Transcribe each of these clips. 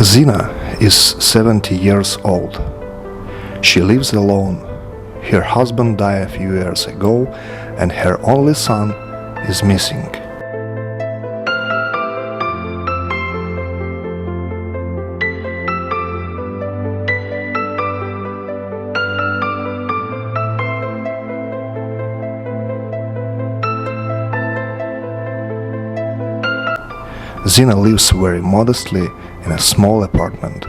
Zena is 70 years old. She lives alone. Her husband died a few years ago and her only son is missing. Zena lives very modestly in a small apartment.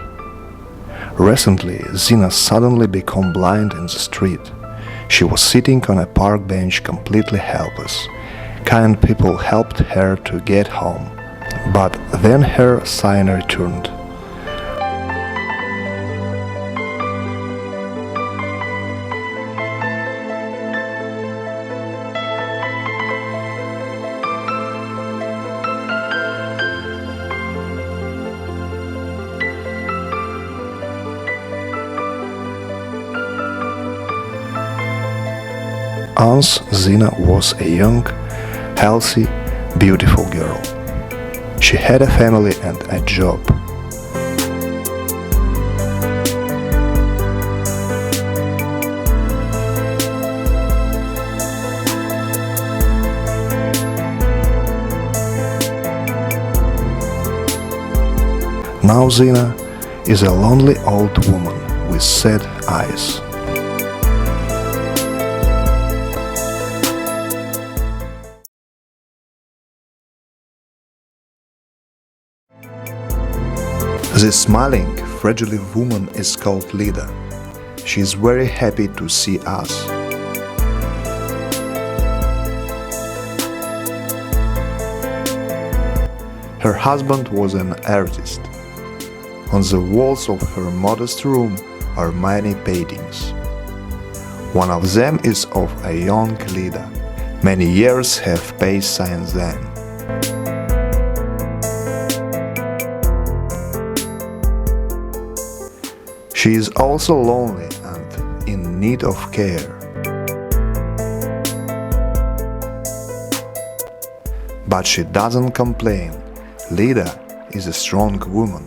Recently, Zena suddenly became blind in the street. She was sitting on a park bench completely helpless. Kind people helped her to get home, but then her sight returned. Once Zena was a young, healthy, beautiful girl. She had a family and a job. Now Zena is a lonely old woman with sad eyes. This smiling, fragile woman is called Leita. She is very happy to see us. Her husband was an artist. On the walls of her modest room are many paintings. One of them is of a young Leita. Many years have passed since then. She is also lonely and in need of care. But she doesn't complain. Leita is a strong woman.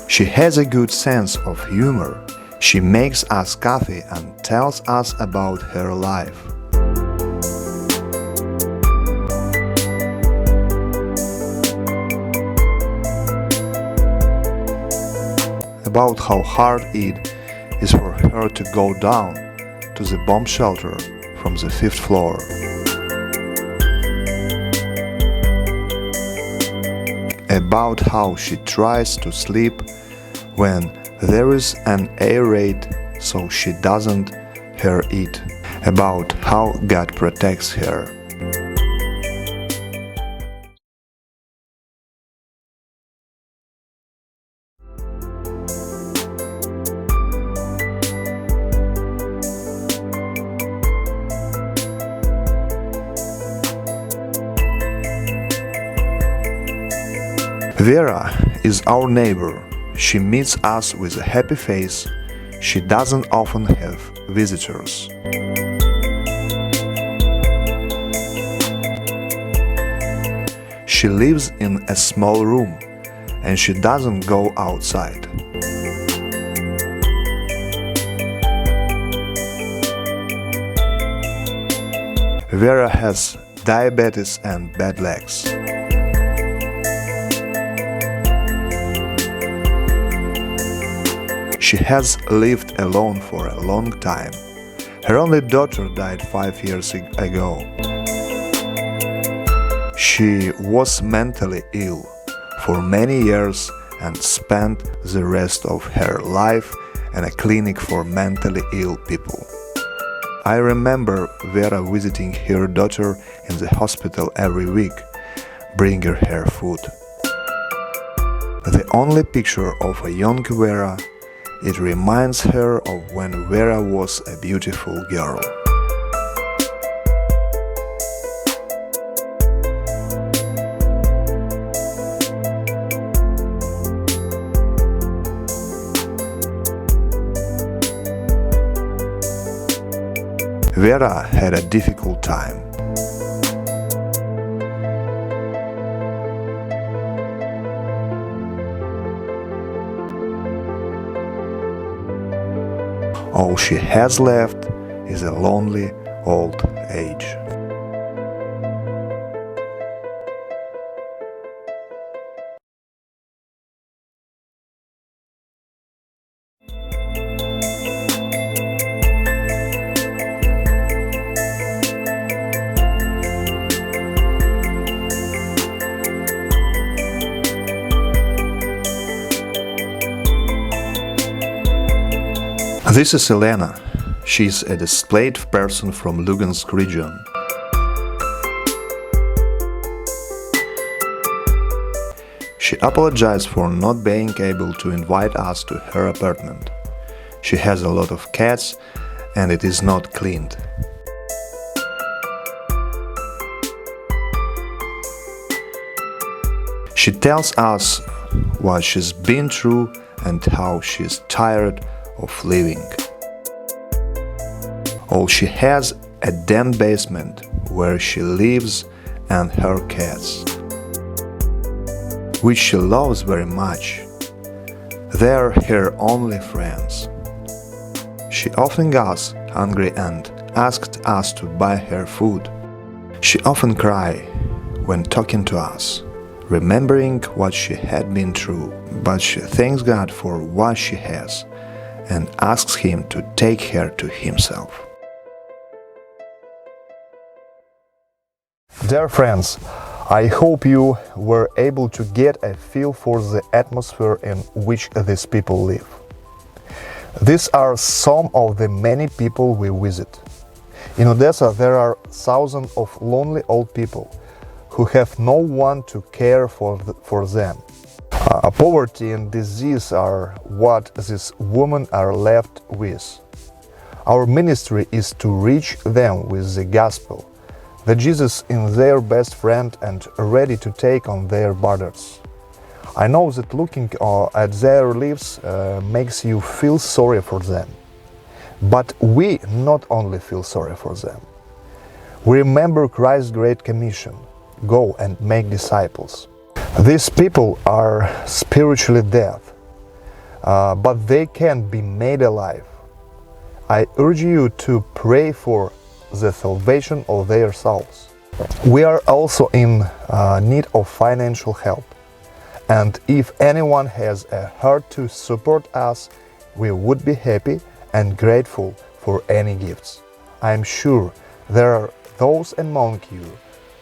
She has a good sense of humor. She makes us coffee and tells us about her life. About how hard it is for her to go down to the bomb shelter from the 5th floor. About how she tries to sleep when there is an air raid so she doesn't hear it. About how God protects her. Vera is our neighbor. She meets us with a happy face. She doesn't often have visitors. She lives in a small room and she doesn't go outside. Vera has diabetes and bad legs. She has lived alone for a long time. Her only daughter died 5 years ago. She was mentally ill for many years and spent the rest of her life in a clinic for mentally ill people. I remember Vera visiting her daughter in the hospital every week, bringing her food. The only picture of a young Vera, it reminds her of when Vera was a beautiful girl. Vera had a difficult time. All she has left is a lonely old age. This is Elena. She's a displaced person from Lugansk region. She apologized for not being able to invite us to her apartment. She has a lot of cats and it is not cleaned. She tells us what she's been through and how she's tired of living. All she has a damp basement where she lives and her cats, which she loves very much. They're her only friends. She often goes hungry and asked us to buy her food. She often cries when talking to us, remembering what she had been through, but she thanks God for what she has and asks Him to take her to Himself. Dear friends, I hope you were able to get a feel for the atmosphere in which these people live. These are some of the many people we visit. In Odessa there are thousands of lonely old people who have no one to care for them. Poverty and disease are what these women are left with. Our ministry is to reach them with the gospel, that Jesus is their best friend and ready to take on their burdens. I know that looking at their lives makes you feel sorry for them. But we not only feel sorry for them. We remember Christ's Great Commission, go and make disciples. These people are spiritually dead, but they can be made alive. I urge you to pray for the salvation of their souls. We are also in need of financial help, and if anyone has a heart to support us, we would be happy and grateful for any gifts. I am sure there are those among you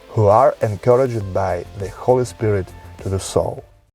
who are encouraged by the Holy Spirit to do so.